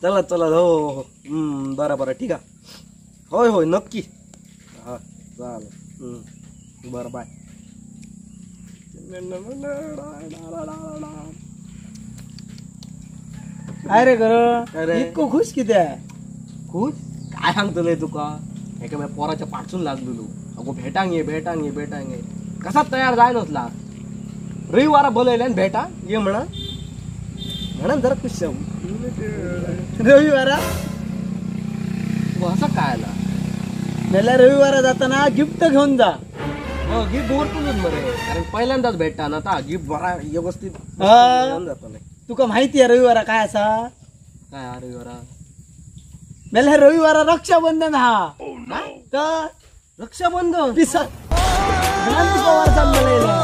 चला चला हो हो बरं बरं ठीक आहे होय होय नक्की हा चालेल बरं बाय काय रे कर अरे. इतकं खुश किती आहे खुश काय सांगतो नाही तुका एका माझ्या पोराच्या पाठसून लागलेलो अगो भेटांग ये कसा तयार जाय नसला रविवारा बोलवले आणि भेटा ये म्हणा जरा खुश जाऊ रविवारा असं काय आला मला रविवारा जाताना गिफ्ट घेऊन जा हो गिफ्ट दूरतूनच मरे कारण पहिल्यांदाच भेटता ना आता गिफ्ट बरा व्यवस्थित हा. घेऊन जातो नाही तुका माहिती आहे रविवारा काय असा काय हा रविवारा मला रविवारा रक्षाबंधन हा तर रक्षाबंधन पिसा क्रांती पवार चाललेला